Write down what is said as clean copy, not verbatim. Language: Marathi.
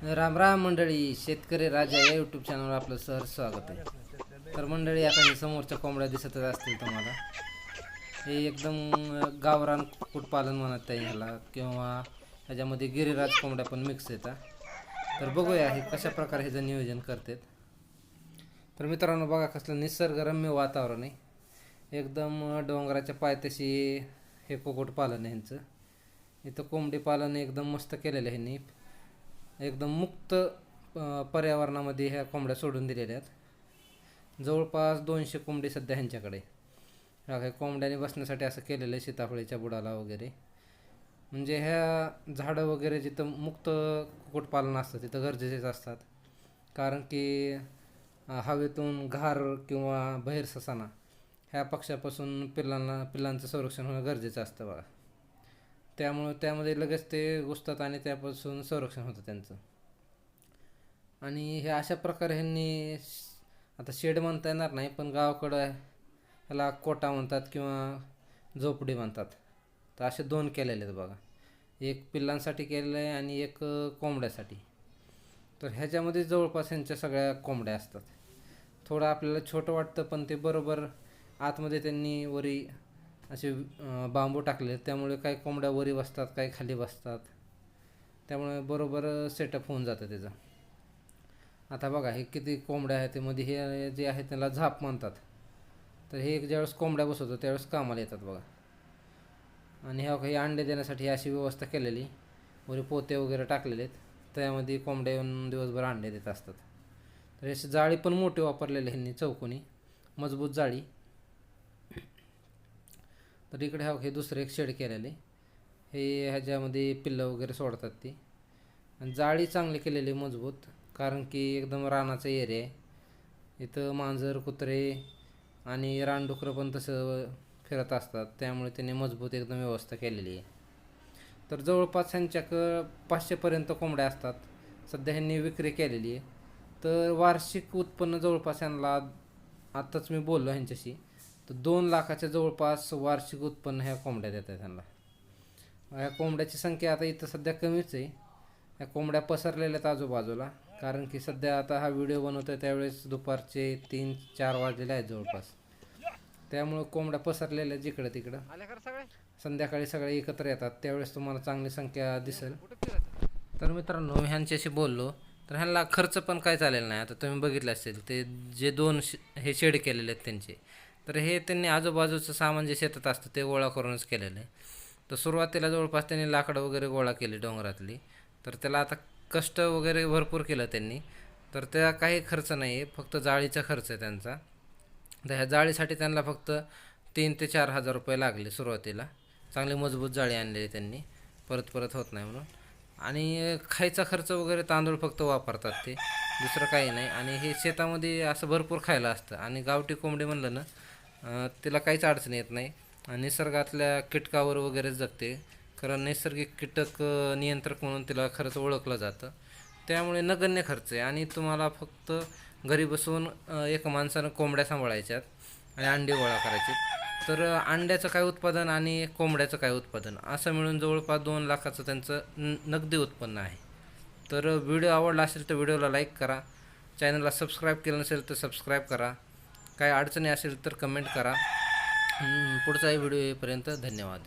राम राम मंडळी, शेतकरी राजा या यूट्यूब चॅनलवर आपलं सहर्ष स्वागत आहे. तर मंडळी, आता हे समोरच्या कोंबड्या दिसतच असतील तुम्हाला. हे एकदम गावरान कुक्कुटपालन म्हणत आहे ह्याला, किंवा ह्याच्यामध्ये गिरिराज कोंबड्या पण मिक्स येतात. तर बघूया हे कशा प्रकारे ह्याचं नियोजन करतात. तर मित्रांनो बघा, कसलं निसर्गरम्य वातावरण आहे. एकदम डोंगराच्या पायथ्याशी हे कुक्कुटपालन आहे ह्यांचं. इथं कोंबडी पालन एकदम मस्त केलेलं आहे ह्यांनी. एकदम मुक्त पर्यावरणामध्ये ह्या कोंबड्या सोडून दिलेल्या आहेत. जवळपास 200 कोंबडी सध्या ह्यांच्याकडे. ह्या कोंबड्याने बसण्यासाठी असं केलेलं आहे, सीताफळीच्या बुडाला वगैरे. म्हणजे ह्या झाडं वगैरे जिथं मुक्त कुक्कुटपालन असतं तिथं गरजेचेच असतात. कारण की हवेतून घार किंवा बहिर ससाना ह्या पक्षापासून पिल्लांचं संरक्षण होणं गरजेचं असतं बघा. त्यामुळं त्यामध्ये लगेच ते घुसतात आणि त्यापासून संरक्षण होतं त्यांचं. आणि हे अशा प्रकारे ह्यांनी आता शेड म्हणता येणार नाही, पण गावाकडं ह्याला कोटा म्हणतात किंवा झोपडी म्हणतात. तर असे 2 केलेले आहेत बघा. एक पिल्लांसाठी केलेलं आहे आणि एक कोंबड्यासाठी. तर ह्याच्यामध्ये जवळपास ह्यांच्या सगळ्या कोंबड्या असतात. थोडं आपल्याला छोटं वाटतं, पण ते बरोबर आतमध्ये त्यांनी वरी असे बांबू टाकले, त्यामुळे काही कोंबड्या वरी बसतात, काही खाली बसतात. त्यामुळे बरोबर सेटअप होऊन जातं त्याचं. आता बघा हे किती कोंबड्या आहेत. त्यामध्ये हे जे आहेत त्याला झाप म्हणतात. तर हे ज्यावेळेस कोंबड्या बसवतो त्यावेळेस कामाला येतात बघा. आणि ह्या काही अंडे देण्यासाठी अशी व्यवस्था केलेली, वरी पोते वगैरे टाकलेले आहेत. त्यामध्ये कोंबड्या येऊन दिवसभर अंडे देत असतात. तर अशी जाळी पण मोठी वापरलेली ह्यांनी, चौकोनी मजबूत जाळी. तर इकडे हे दुसरं एक शेड केलेले, हे ह्याच्यामध्ये पिल्लं वगैरे सोडतात ती. आणि जाळी चांगली केलेली मजबूत, कारण की एकदम रानाचा एरिया आहे. इथं मांजर, कुत्रे आणि रानडुकरं पण तसं फिरत असतात. त्यामुळे त्यांनी मजबूत एकदम व्यवस्था केलेली आहे. तर जवळपास ह्यांच्याकडं 500पर्यंत कोंबड्या असतात. सध्या ह्यांनी विक्री केलेली आहे. तर वार्षिक उत्पन्न जवळपास ह्यांना, आत्ताच मी बोललो ह्यांच्याशी, तर 2 लाखाच्या जवळपास वार्षिक उत्पन्न ह्या कोंबड्या देतात ह्यांना. ह्या कोंबड्याची संख्या आता इथं सध्या कमीच आहे. ह्या कोंबड्या पसरलेल्या आहेत आजूबाजूला, कारण की सध्या आता हा व्हिडिओ बनवतो आहे त्यावेळेस दुपारचे 3-4 वाजलेले आहेत जवळपास. त्यामुळं कोंबड्या पसरलेल्या जिकडं तिकडं. संध्याकाळी सगळे एकत्र येतात, त्यावेळेस तुम्हाला चांगली संख्या दिसेल. तर मित्रांनो, मी ह्यांच्याशी बोललो तर ह्यांना खर्च पण काय चालेल नाही. आता तुम्ही बघितलं असेल ते जे 2 हे शेड केलेले आहेत त्यांचे, तर हे त्यांनी आजूबाजूचं सामान जे शेतात असतं ते गोळा करूनच केलेलं आहे. तर सुरुवातीला जवळपास त्यांनी लाकडं वगैरे गोळा केली डोंगरातली. तर त्याला आता कष्ट वगैरे भरपूर केलं त्यांनी. तर त्या काही खर्च नाही आहे, फक्त जाळीचा खर्च आहे त्यांचा. तर ह्या जाळीसाठी त्यांना फक्त 3,000 ते 4,000 रुपये लागले सुरुवातीला. चांगली मजबूत जाळी आणलेली त्यांनी, परत परत होत नाही म्हणून. आणि खायचा खर्च वगैरे तांदूळ फक्त वापरतात ते, दुसरं काही नाही. आणि हे शेतामध्ये असं भरपूर खायला असतं. आणि गावठी कोंबडी म्हणलं ना, तिला काहीच अडचण येत नाही. निसर्गातल्या कीटकावर वगैरे जगते, कारण नैसर्गिक कीटक नियंत्रक म्हणून तिला खरंच ओळखलं जातं. त्यामुळे नगण्य खर्च आहे. आणि तुम्हाला फक्त घरी बसून एका माणसानं कोंबड्या सांभाळायच्यात आणि अंडी गोळा करायचे. तर अंड्याचं काय उत्पादन आणि कोंबड्याचं काय उत्पादन असं मिळून जवळपास 2 लाखाचं त्यांचं नगदी उत्पन्न आहे. तर व्हिडिओ आवडला असेल तर व्हिडिओला लाईक करा. चॅनलला सबस्क्राईब केलं नसेल तर सबस्क्राईब करा. काही अडचणी असेल तर कमेंट करा. पुढचाही व्हिडिओ येईपर्यंत धन्यवाद.